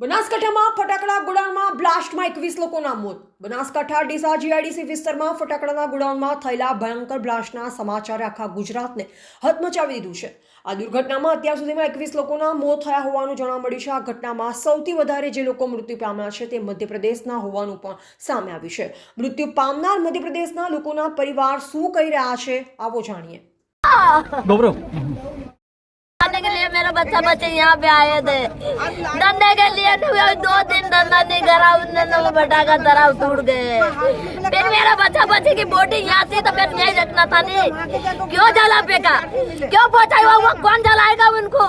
બનાસકાંઠામાં ફટાકડા ગોડાઉનમાં બ્લાસ્ટમાં 21 લોકોના મોત। બનાસકાંઠા ડીસા જીઆઈડીસી વિસ્તારમાં ફટાકડાના ગોડાઉનમાં થયેલા ભયંકર બ્લાસ્ટના સમાચારે આખા ગુજરાતને હચમચાવી દીધું છે। આ દુર્ઘટનામાં અત્યાર સુધીમાં 21 લોકોના મોત થયા હોવાનું જાણવા મળ્યું છે। આ ઘટનામાં સૌથી વધારે જે લોકો મૃત્યુ પામ્યા છે તે મધ્યપ્રદેશના હોવાનું પણ સામે આવ્યું છે। મૃત્યુ પામનાર મધ્યપ્રદેશના લોકોના પરિવાર શું કહી રહ્યા છે, આવો જાણીએ। खाने के लिए मेरा बच्चा बच्चे यहाँ पे आए थे धंधे के लिए। 2 दिन धंधा नहीं करा उसने, वो बेटा का तराव टूट गए। फिर मेरा बच्चा बच्चे की बॉडी यहाँ थी तो फिर यही रखना था नहीं, क्यों जला फेंका, क्यों पहुँचाया? वो कौन जलाएगा उनको,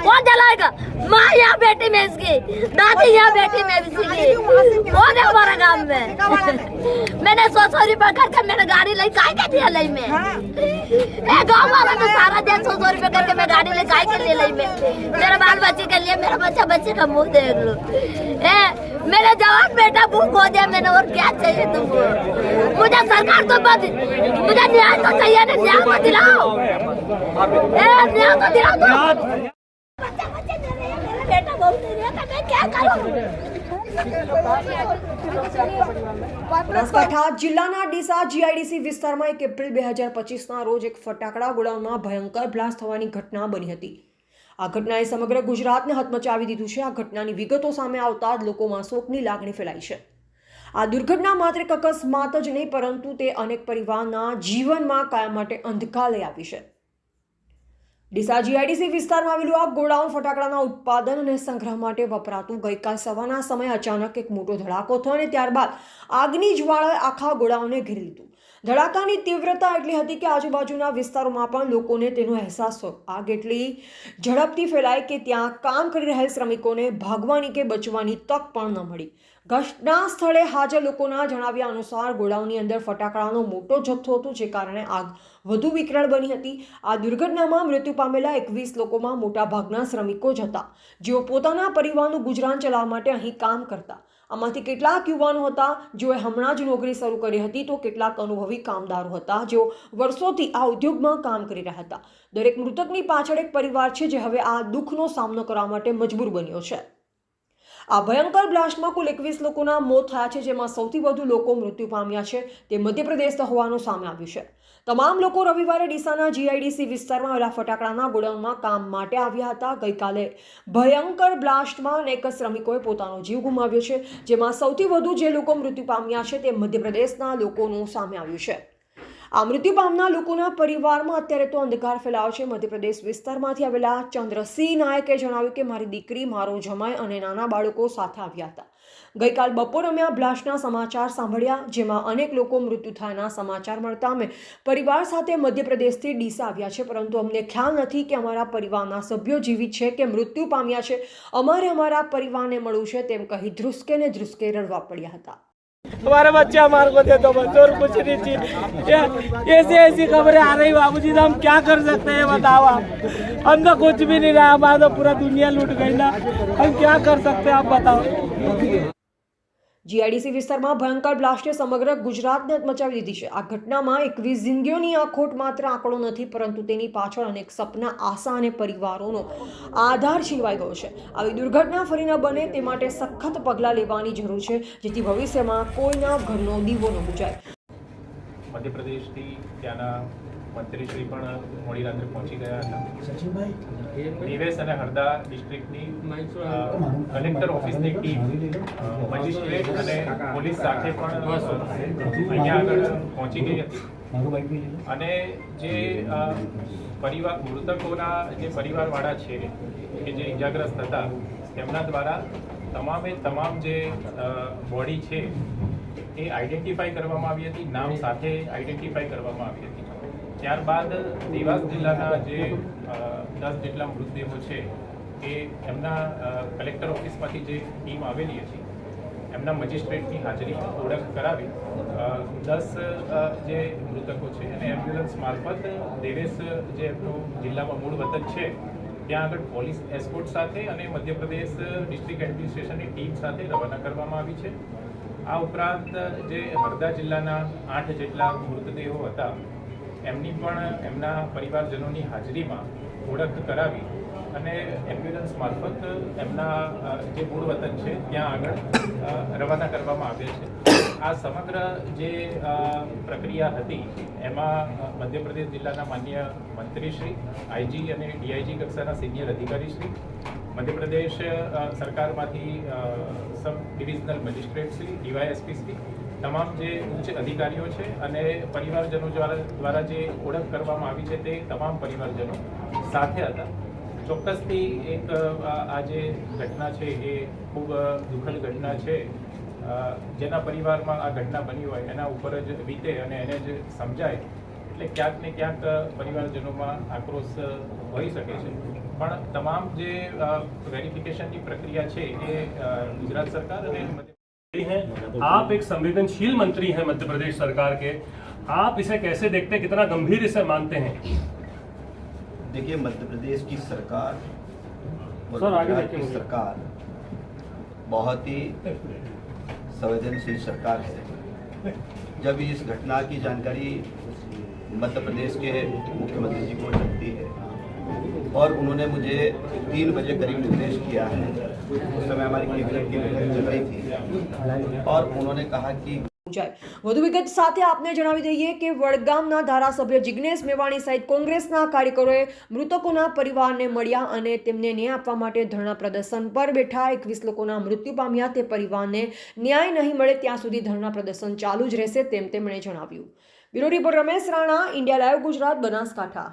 कौन जलाएगा? माँ यहाँ बेटी में इसकी, दादी यहाँ बेटी में इसकी, कौन है हमारे गाँव में? मैंने 100 रुपया करके मैंने गाड़ी लाई, काय के दिया लाई में? गाँव वाला तो सारा दिन 100 रुपए करके मैं गाड़ी ले काय के लिए लाई में? मेरे बाल बच्चे के लिए, मेरा बच्चा बच्चे का मुंह देख लो। मेरे जवान बेटा भूख हो गया मैंने, और क्या चाहिए तुमको? मुझे सरकार तो बस मुझे न्याय तो चाहिए ना, न्याय तो दिलाओ, न्याय तो दिलाओ। बच्चा बच्चे मेरा बेटा बहुत नहीं रहता, मैं क्या करूं? બનાસકાંઠા જિલ્લાના ડીસા જીઆઈડીસી વિસ્તારમાં 1 એપ્રિલ 2025ના રોજ એક ફટાકડા ગોડાઉનમાં ભયંકર બ્લાસ્ટ થવાની ઘટના બની હતી। આ ઘટનાએ સમગ્ર ગુજરાતને હચમચાવી દીધું છે। આ ઘટનાની વિગતો સામે આવતા જ લોકોમાં શોકની લાગણી ફેલાઈ છે। આ દુર્ઘટના માત્ર એક અકસ્માત જ નહીં, પરંતુ તે અનેક પરિવારના જીવનમાં કાયમ માટે અંધકાર લઈ આવી છે। ડીસા જીઆઈડીસી વિસ્તારમાં આવેલું આ ગોડાઉન ફટાકડાના ઉત્પાદન અને સંગ્રહ માટે વપરાતું ગઈકાલ સવારના સમયે અચાનક એક મોટો ધડાકો થયો અને ત્યારબાદ આગની જ્વાળાએ આખા ગોડાઉનને ઘેરી લીધું। ધડાકાની તીવ્રતા એટલી હતી કે આજુબાજુના વિસ્તારોમાં પણ લોકોને તેનો અહેસાસ થયો। આગ એટલી ઝડપથી ફેલાઈ કે ત્યાં કામ કરી રહેલ શ્રમિકોને ભાગવાની કે બચવાની તક પણ ન મળી। ઘટના સ્થળે હાજર લોકોના જણાવ્યા અનુસાર ગોડાઉનની અંદર ફટાકડાનો મોટો જથ્થો હતો, જે કારણે આગ વધુ વિકરાળ બની હતી। આ દુર્ઘટનામાં મૃત્યુ પામેલા 21 લોકોમાં મોટાભાગના શ્રમિકો જ હતા, જેઓ પોતાના પરિવારનું ગુજરાન ચલાવવા માટે અહીં કામ કરતા। આમાંથી કેટલાક યુવાનો હતા જેઓએ હમણાં જ નોકરી શરૂ કરી હતી, તો કેટલાક અનુભવી કામદારો હતા જેઓ વર્ષોથી આ ઉદ્યોગમાં કામ કરી રહ્યા હતા। દરેક મૃતકની પાછળ એક પરિવાર છે જે હવે આ દુઃખનો સામનો કરવા માટે મજબૂર બન્યો છે। આ ભયંકર બ્લાસ્ટમાં કુલ 21 લોકોના મોત થયા છે, જેમાં સૌથી વધુ લોકો મૃત્યુ પામ્યા છે તે મધ્યપ્રદેશના હોવાનું સામે આવ્યું છે। તમામ લોકો રવિવારે ડીસાના જીઆઈડીસી વિસ્તારમાં આવેલા ફટાકડાના ગોડાઉનમાં કામ માટે આવ્યા હતા। ગઈકાલે ભયંકર બ્લાસ્ટમાં અનેક શ્રમિકોએ પોતાનો જીવ ગુમાવ્યો છે, જેમાં સૌથી વધુ જે લોકો મૃત્યુ પામ્યા છે તે મધ્યપ્રદેશના લોકોનું સામે આવ્યું છે। આ મૃત્યુ પામનાર લોકોના પરિવારમાં અત્યારે તો અંધકાર ફેલાયો છે। મધ્યપ્રદેશ વિસ્તારમાંથી આવેલા ચંદ્રસિંહ નાયકે જણાવ્યું કે મારી દીકરી, મારો જમાઈ અને નાના બાળકો સાથે આવ્યા હતા। ગઈકાલ બપોર અમે આ બ્લાસ્ટના સમાચાર સાંભળ્યા, જેમાં અનેક લોકો મૃત્યુ થયાના સમાચાર મળતા અમે પરિવાર સાથે મધ્યપ્રદેશથી ડીસા આવ્યા છે, પરંતુ અમને ખ્યાલ નથી કે અમારા પરિવારના સભ્યો જીવિત છે કે મૃત્યુ પામ્યા છે। અમારે અમારા परिवार ने મળવું છે, તેમ કહી ધ્રુસકે ને ધ્રુસકે રડવા પડ્યા હતા। हमारे बच्चे हमारे को दे दो बस, और कुछ नहीं चाहिए। ऐसी खबरें आ रही बाबूजी, तो हम क्या कर सकते हैं बताओ आप? हम तो कुछ भी नहीं रहा, हमारा तो पूरा दुनिया लूट गई ना, हम क्या कर सकते हैं आप बताओ? જીઆઈડીસી વિસ્તારમાં ભયંકર બ્લાસ્ટે સમગ્ર ગુજરાતને મચાવી દીધી છે। આ ઘટનામાં 21 જિંદગીઓની આ ખોટ માત્ર આંકડો નથી, પરંતુ તેની પાછળ અનેક સપના, આશા અને પરિવારોનો આધાર છીનવાઈ ગયો છે। આવી દુર્ઘટના ફરી ન બને તે માટે સખત પગલાં લેવાની જરૂર છે, જેથી ભવિષ્યમાં કોઈના ઘરનો દીવો ન બુજાય। મધ્યપ્રદેશથી ત્યાંના મંત્રીશ્રી પણ મોડી રાત્રે પહોંચી ગયા હતા। નિવેશ અને હરદા ડિસ્ટ્રિક્ટની કલેક્ટર ઓફિસની ટીમ, મજિસ્ટ્રેટ અને પોલીસ સાથે પણ અહીંયા આગળ પહોંચી ગઈ હતી અને જે પરિવાર મૃતકોના જે પરિવારવાળા છે કે જે ઇજાગ્રસ્ત હતા તેમના દ્વારા તમામ જે બોડી છે એ આઈડેન્ટિફાઈ કરવામાં આવી હતી, નામ સાથે આઈડેન્ટિફાઈ કરવામાં આવી હતી। ત્યારબાદ દેવાસ જિલ્લાના જે 10 જેટલા મૃતદેહો છે એ એમના કલેક્ટર ઓફિસમાંથી જે ટીમ આવેલી હતી એમના મજિસ્ટ્રેટની હાજરીમાં ઓળખ કરાવી 10 જે મૃતકો છે અને એમ્બ્યુલન્સ મારફત દેવેશ જે એમનું જિલ્લામાં મૂળ વતન છે ત્યાં આગળ પોલીસ એસ્કોર્ટ સાથે અને મધ્યપ્રદેશ ડિસ્ટ્રિક્ટ એડમિનિસ્ટ્રેશનની ટીમ સાથે રવાના કરવામાં આવી છે। આ ઉપરાંત જે હરદા જિલ્લાના 8 જેટલા મૃતદેહો હતા એમની પણ એમના પરિવારજનોની હાજરીમાં ઓળખ કરાવી અને એમ્બ્યુલન્સ મારફત એમના જે મૂળ વતન છે ત્યાં આગળ રવાના કરવામાં આવે છે. આ સમગ્ર જે પ્રક્રિયા હતી એમાં મધ્યપ્રદેશ જિલ્લાના માન્ય મંત્રીશ્રી, આઈજી અને ડીઆઈજી કક્ષાના સિનિયર અધિકારીશ્રી, મધ્યપ્રદેશ સરકારમાંથી સબ ડિવિઝનલ મેજિસ્ટ્રેટશ્રી, ડીવાયએસપીશ્રી, તમામ જે ઉચ્ચ અધિકારીઓ છે અને પરિવારજનો દ્વારા જે ઓળખ કરવામાં આવી છે તે તમામ પરિવારજનો સાથે હતા. ચોક્કસથી એક આ જે ઘટના છે એ ખૂબ દુઃખદ ઘટના છે. જેના પરિવારમાં આ ઘટના બની હોય એના ઉપર જ વીતે અને એને જ સમજાય એટલે ક્યાંક ને ક્યાંક પરિવારજનોમાં આક્રોશ હોઈ શકે છે. પણ તમામ જે વેરિફિકેશનની પ્રક્રિયા છે એ ગુજરાત સરકાર અને हैं। आप एक संवेदनशील मंत्री हैं मध्य प्रदेश सरकार के, आप इसे कैसे देखते हैं, कितना गंभीर इसे मानते हैं? देखिए, मध्य प्रदेश की सरकार और सर, आगे गुजरात की देखिए। सरकार बहुत ही संवेदनशील सरकार है. जब इस घटना की जानकारी मध्य प्रदेश के मुख्यमंत्री जी को लगती है और उन्होंने मुझे 3 बजे करीब निर्देश किया है. उस समय हमारी कैबिनेट की बैठक चल रही थी और उन्होंने कहा कि વધુ વિગત સાથે આપને જણાવી દઈએ કે વડગામના ધારાસભ્ય જિગ્નેશ મેવાણી સહિત કોંગ્રેસના કાર્યકરોએ મૃતકોના પરિવારને મળ્યા અને તેમને ન્યાય આપવા માટે ધરણા પ્રદર્શન પર બેઠા. 21 લોકોના મૃત્યુ પામ્યા. તે પરિવારને ન્યાય નહીં મળે ત્યાં સુધી ધરણા પ્રદર્શન ચાલુ જ રહેશે તેમ તેમણે જણાવ્યું. Bureau reporter Ramesh Rana, India live Gujarat, Banaskantha.